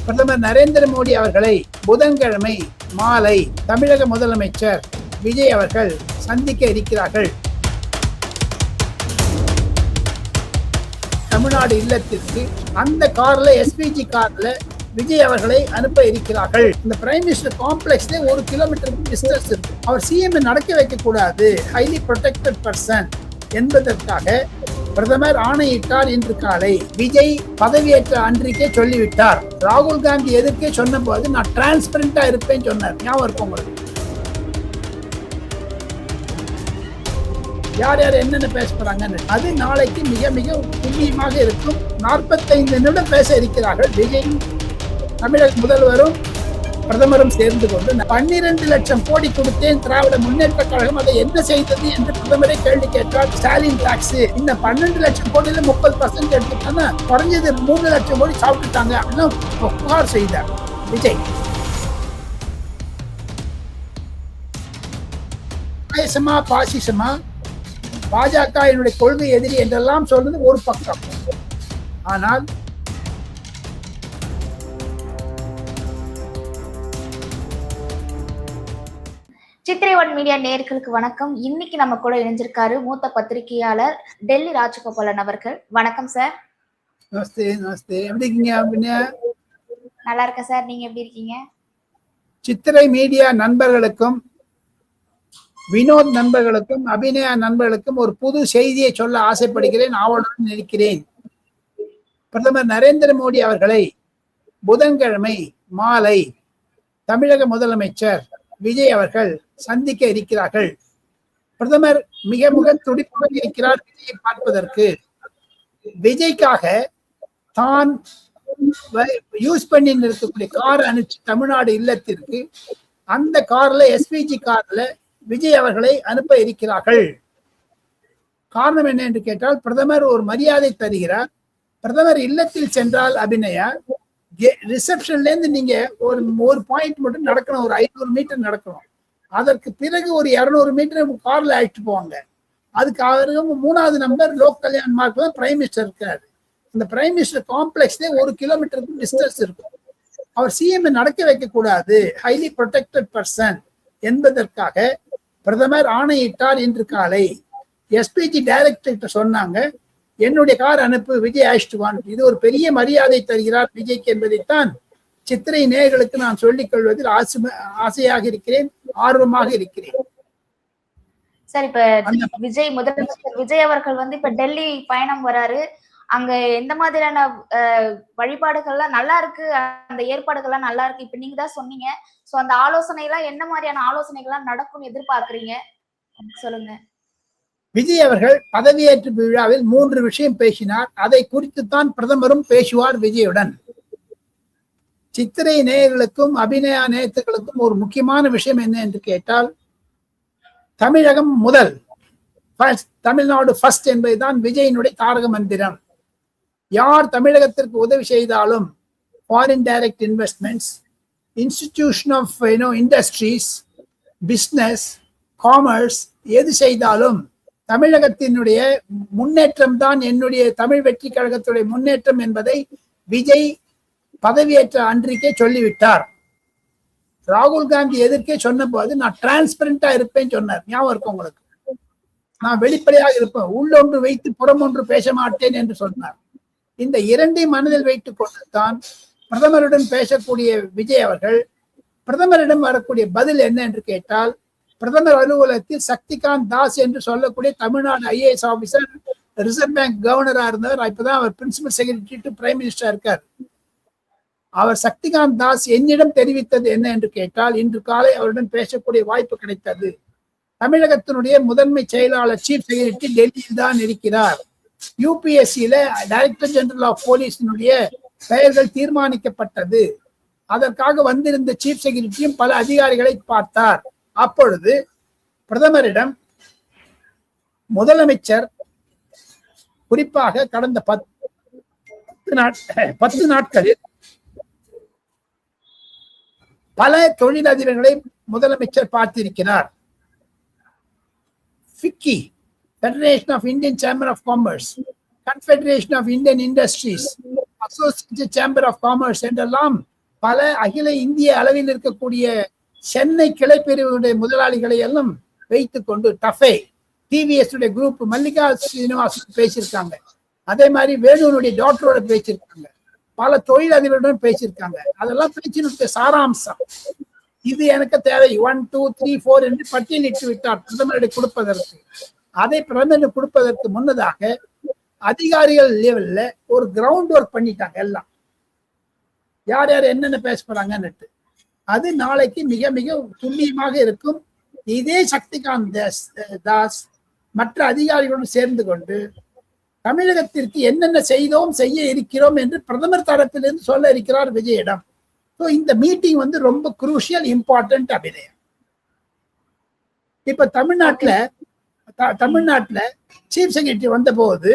பிரதமர் நரேந்திர மோடி அவர்களை புதன்கிழமை மாலை தமிழக முதலமைச்சர் விஜய் அவர்கள் சந்திக்க இருக்கிறார்கள். தமிழ்நாடு இல்லத்திற்கு அந்த கார்ல எஸ்பிஜி கார்ல விஜய் அவர்களை அனுப்ப இருக்கிறார்கள். இந்த பிரைம் மினிஸ்டர் காம்ப்ளெக்ஸ்ல 1 கிலோமீட்டர் டிஸ்டன்ஸ் இருக்கு. அவர் சிஎம் நடக்க வைக்க கூடாது, ஹைலி ப்ரொடெக்டட் பர்சன் என்பதற்காக பிரதமர் ஆணையிட்டார். இன்று காலை விஜய் பதவியேற்ற அன்றைக்கே சொல்லிவிட்டார். ராகுல் காந்தி எதிர்க்கே சொன்ன போது நான் டிரான்ஸ்பரண்டா இருப்பேன்னு சொன்னார். ஞாபகம் இருக்கும் உங்களுக்கு? யார் யார் என்னென்ன பேச போறாங்கன்னு அது நாளைக்கு மிக மிக துல்லியமாக இருக்கும். 45 நிமிடம் பேச இருக்கிறார்கள். விஜய், தமிழக முதல்வரும் பிரதமரும் சேர்ந்து கொண்டு 12 லட்சம் கோடி கொடுத்தேன் திராவிட முன்னேற்ற கழகம், அதை என்ன செய்தது என்று பிரதமரை கேள்வி கேட்டார். ஸ்டாலின் டாக்ஸ் இந்த 12 லட்சம் கோடியில 30% எடுத்துட்டாங்க, குறைஞ்சது 3 லட்சம் கோடி சாப்பிட்டுட்டாங்க அப்படின்னு புகார் செய்தார் விஜய். பாயசமா பாசிசமா, பாஜக என்னுடைய கொள்கை எதிரி என்றெல்லாம் சொல்றது ஒரு பக்கம். ஆனால் சித்திரை ஒன் மீடியா நேயர்களுக்கு வணக்கம். இன்னைக்கு நம்ம கூட இணைஞ்சிருக்காரு மூத்த பத்திரிகையாளர் டெல்லி ராஜகோபாலன் அவர்கள். வணக்கம் சார். நமஸ்தே. நமஸ்தே. எப்படி இருக்கீங்க? நல்லா இருக்கேன் சார், நீங்க எப்படி இருக்கீங்க? சித்திரை மீடியா நண்பர்களுக்கும் வினோத் நண்பர்களுக்கும் அபிநயா நண்பர்களுக்கும் ஒரு புது செய்தியை சொல்ல ஆசைப்படுகிறேன், ஆவலுடன் இருக்கிறேன். பிரதமர் நரேந்திர மோடி அவர்களை புதன்கிழமை மாலை தமிழக முதலமைச்சர் விஜய் அவர்கள் சந்திக்க இருக்கிறார்கள். பிரதமர் மிக துடிப்புடன் இருக்கிறார் விஜயை பார்ப்பதற்கு. விஜய்க்காக தான் யூஸ் பண்ணி இருக்கக்கூடிய கார் அனுப்பிச்சு தமிழ்நாடு இல்லத்திற்கு அந்த கார்ல எஸ்பிஜி கார்ல விஜய் அவர்களை அனுப்ப இருக்கிறார்கள். காரணம் என்ன என்று கேட்டால், பிரதமர் ஒரு மரியாதை தருகிறார். பிரதமர் இல்லத்தில் சென்றால் அபிநயா ரிசப்ஷன்ல இருந்து நீங்க ஒரு பாயிண்ட் மட்டும் நடக்கணும், ஒரு 500 மீட்டர் நடக்கணும். அதற்கு பிறகு ஒரு 200 மீட்டர் கார்ல அழைச்சிட்டு போவாங்க. அதுக்கு அவருக்கு 3வது நம்பர் லோக் கல்யாண் மார்க் தான் பிரைம் மினிஸ்டர் இருக்காரு. அந்த பிரைம் மினிஸ்டர் காம்ப்ளெக்ஸ்ல 1 கிலோமீட்டருக்கு டிஸ்டன்ஸ் இருக்கும். அவர் சிஎம் நடக்க வைக்க கூடாது, ஹைலி ப்ரொடெக்டட் பர்சன் என்பதற்காக பிரதமர் ஆணையிட்டார். இன்று காலை எஸ்பிஜி டைரக்டர் சொன்னாங்க, என்னுடைய கார் அனுப்பு, விஜய் அழைச்சிட்டுவான். இது ஒரு பெரிய மரியாதை தருகிறார் விஜய்க்கு என்பதைத்தான் சித்திரை நேயர்களுக்கு நான் சொல்லிக் கொள்வதில் ஆசையாக இருக்கிறேன், ஆர்வமாக இருக்கிறேன். சார், இப்ப முதலமைச்சர் விஜய் அவர்கள் இப்ப டெல்லி பயணம் வராரு. அங்க எந்த மாதிரியான வழிபாடுகள்லாம் நல்லா இருக்கு, அந்த ஏற்பாடுகள்லாம் நல்லா இருக்கு. இப்ப நீங்க தான் சொன்னீங்க. சோ அந்த ஆலோசனை எல்லாம் என்ன மாதிரியான ஆலோசனைகள்லாம் நடக்கும்னு எதிர்பார்க்கறீங்க, சொல்லுங்க. விஜய் அவர்கள் பதவியேற்று விழாவில் 3 விஷயம் பேசினார். அதை குறித்துத்தான் பிரதமரும் பேசுவார் விஜயுடன். சித்திரை நேயர்களுக்கும் அபிநயா நேயர்களுக்கும் ஒரு முக்கியமான விஷயம் என்ன என்று கேட்டால், தமிழகம் முதல், தமிழ்நாடு ஃபர்ஸ்ட் என்பதுதான் விஜயினுடைய தாரக மந்திரம். யார் தமிழகத்திற்கு உதவி செய்தாலும், foreign direct investments, institution of industries, business, commerce, எது செய்தாலும் தமிழகத்தினுடைய முன்னேற்றம் தான் என்னுடைய தமிழ் வெற்றி கழகத்துடைய முன்னேற்றம் என்பதை விஜய் பதவியேற்ற அன்றைக்கே சொல்லிவிட்டார். ராகுல் காந்தி எதிர்க்கே சொன்ன போது நான் டிரான்ஸ்பரண்டா இருப்பேன்னு சொன்னார். ஞாபகம் இருக்கும் உங்களுக்கு? நான் வெளிப்படையாக இருப்பேன், உள்ளொன்று வைத்து புறமொன்று பேச மாட்டேன் என்று சொன்னார். இந்த 2ஐயும் மனதில் வைத்துக் கொண்டுதான் பிரதமருடன் பேசக்கூடிய விஜய் அவர்கள் பிரதமரிடம் வரக்கூடிய பதில் என்ன என்று கேட்டால், பிரதமர் அலுவலகத்தில் சக்திகாந்த் தாஸ் என்று சொல்லக்கூடிய Tamil Nadu IAS officer, reserve bank கவர்னரா இருந்தவர், இப்பதான் அவர் principal secretary to prime minister இருக்கார். அவர் சக்திகாந்த் தாஸ் என்னிடம் தெரிவித்தது என்ன என்று கேட்டால், இன்று காலை அவருடன் பேசக்கூடிய வாய்ப்பு கிடைத்தது. தமிழகத்தினுடைய முதன்மை செயலாளர் சீஃப் செக்ரட்டரி டெல்லியில் தான் இருக்கிறார். UPSCல டைரக்டர் ஜெனரல் ஆஃப் போலீஸினுடைய பெயர்கள் தீர்மானிக்கப்பட்டது. அதற்காக வந்திருந்த சீஃப் செக்ரட்டரியும் பல அதிகாரிகளை பார்த்தார். அப்பொழுது பிரதமரிடம் முதலமைச்சர் குறிப்பாக கடந்த 10 நாட்களில் பல தொழிலதிபர்களை முதலமைச்சர் பார்த்திருக்கிறார். FICCI, Federation of Indian Chamber of Commerce, Confederation of Indian Industries, Associated Chamber of Commerce என்றெல்லாம் பல அகில இந்திய அளவில் இருக்கக்கூடிய சென்னை கிளைப்பிரிவுடைய முதலாளிகளை எல்லாம் வைத்துக் கொண்டு டஃபே டிவிஎஸ் உடைய குரூப் மல்லிகா சீனிவாசன் பேசியிருக்காங்க. அதே மாதிரி வேணுனுடைய டாக்டரோட பேசியிருக்காங்க. பல தொழிலதிபருடன் பேசியிருக்காங்க. அதெல்லாம் பேச்சினுடைய சாராம்சம். இது எனக்கு தேவை 1 2 3 4 என்று பட்டியலிட்டு விட்டார் பிரதமரிடம் கொடுப்பதற்கு. அதை பிரதமரிடம் கொடுப்பதற்கு முன்னதாக அதிகாரிகள் லெவல்ல ஒரு கிரவுண்ட் ஒர்க் பண்ணிட்டாங்க. எல்லாம் யார் யார் என்னென்ன பேச போறாங்கன்னு. அது நாளைக்கு மிக மிக துல்லியமாக இருக்கும். இதே சக்திகாந்த் தாஸ் மற்ற அதிகாரிகளுடன் சேர்ந்து கொண்டு தமிழகத்திற்கு என்னென்ன செய்தோம் செய்ய இருக்கிறோம் என்று பிரதமர் தரப்பிலிருந்து சொல்ல இருக்கிறார் விஜயிடம். ஸோ இந்த மீட்டிங் வந்து ரொம்ப குரூஷியல் இம்பார்ட்டன்ட் அபிநயம். இப்ப தமிழ்நாட்டுல சீஃப் செக்ரட்டரி வந்த போது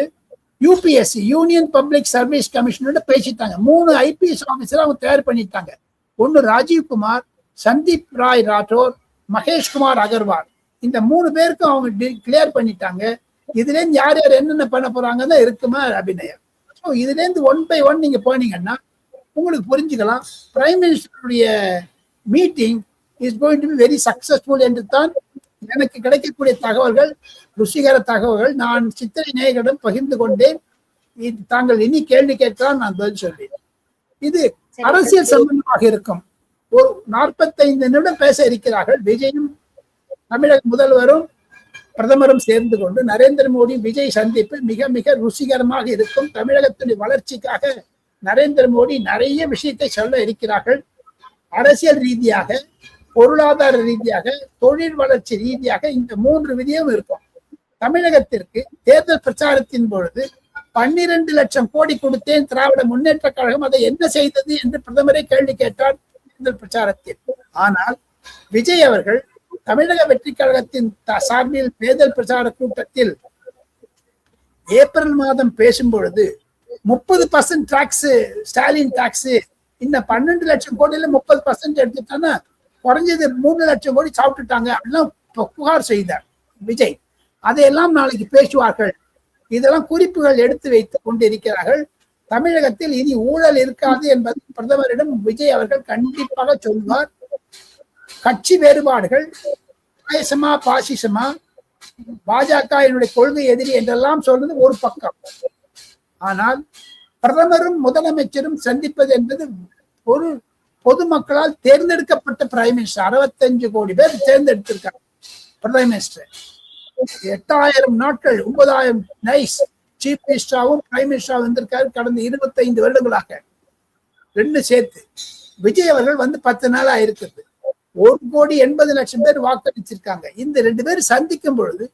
யூபிஎஸ்சி யூனியன் பப்ளிக் சர்வீஸ் கமிஷனோட பேசிட்டாங்க. 3 ஐபிஎஸ் ஆபீசர் அவங்க தயார் பண்ணிட்டாங்க. ஒன்னு ராஜீவ்குமார், சந்தீப் ராய் ராठौर, மகேஷ்குமார் அகர்வால். இந்த 3 பேருக்கும் அவங்க கிளியர் பண்ணிட்டாங்க. இதுல இருந்து யார் யார் என்னென்ன பண்ண போறாங்கன்னு இருக்குமா அபிநயம். ஸோ இதுல இருந்து 1 by 1 நீங்க போனீங்கன்னா உங்களுக்கு புரிஞ்சுக்கலாம். பிரைம் மினிஸ்டருடைய meeting is going to be very successful என்று தான் எனக்கு கிடைக்கக்கூடிய தகவல்கள், ருசிகர தகவல்கள். நான் சித்திரை நேயர்களிடம் பகிர்ந்து கொண்டேன். தாங்கள் இனி கேள்வி கேட்கலாம், நான் பதில் சொல்றேன். இது அரசியல் சம்பந்தமாக இருக்கும். ஒரு 45 நிமிடம் பேச இருக்கிறார்கள். விஜயும் தமிழக முதல்வரும் பிரதமரும் சேர்ந்து கொண்டு நரேந்திர மோடி விஜய் சந்திப்பு மிக மிக ருசிகரமாக இருக்கும். தமிழகத்தின் வளர்ச்சிக்காக நரேந்திர மோடி நிறைய விஷயத்தை சொல்ல இருக்கிறார்கள். அரசியல் ரீதியாக, பொருளாதார ரீதியாக, தொழில் வளர்ச்சி ரீதியாக இந்த 3 விதியும் இருக்கும். தமிழகத்திற்கு தேர்தல் பிரச்சாரத்தின் பொழுது 12 லட்சம் கோடி கொடுத்தேன் திராவிட முன்னேற்ற கழகம், அதை என்ன செய்தது என்று பிரதமரை கேள்வி கேட்டார் தேர்தல் பிரச்சாரத்தில். ஆனால் விஜய் அவர்கள் தமிழக வெற்றி கழகத்தின் சார்பில் தேர்தல் பிரச்சார கூட்டத்தில் ஏப்ரல் மாதம் பேசும் பொழுது 30% டாக்ஸ், ஸ்டாலின் டாக்ஸ், இன்னும் 12 லட்சம் கோடியில 30% எடுத்துட்டான்னா குறைஞ்சது 3 லட்சம் கோடி சாப்பிட்டுட்டாங்க அப்படிலாம் புகார் செய்தார் விஜய். அதையெல்லாம் நாளைக்கு பேசுவார்கள். இதெல்லாம் குறிப்புகள் எடுத்து வைத்துக் கொண்டிருக்கிறார்கள். தமிழகத்தில் இனி ஊழல் இருக்காது என்பதை பிரதமரிடம் விஜய் அவர்கள் கண்டிப்பாக சொல்வார். கட்சி வேறுபாடுகள், பாயசமா பாசிசமா, பாஜக என்னுடைய கொள்கை எதிரி என்றெல்லாம் சொல்றது ஒரு பக்கம். ஆனால் பிரதமரும் முதலமைச்சரும் சந்திப்பது என்பது ஒரு பொதுமக்களால் தேர்ந்தெடுக்கப்பட்ட பிரைம் மினிஸ்டர். 65 கோடி பேர் தேர்ந்தெடுத்திருக்காங்க பிரைம் மினிஸ்டர். 8000 நாட்கள் 9000 நைஸ் சீஃப் மினிஸ்டராகவும் பிரைம் மினிஸ்டராகவும் இருந்திருக்காரு கடந்த 25 வருடங்களாக. 2 சேர்த்து விஜய் அவர்கள் வந்து 10 நாள் ஆயிருக்கிறது. 1,80,00,000 பேர் வாக்களிச்சிருக்காங்க. இந்த 2 பேர் சந்திக்கும் பொழுது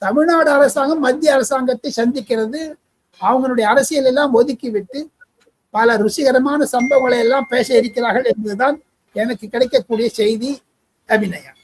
தமிழ்நாடு அரசாங்கம் மத்திய அரசாங்கத்தை சந்திக்கிறது. அவங்களுடைய அரசியல் எல்லாம் ஒதுக்கி விட்டு பல ருசிகரமான சம்பவங்களை எல்லாம் பேச இருக்கிறார்கள் என்பதுதான் எனக்கு கிடைக்கக்கூடிய செய்தி அபிநயம்.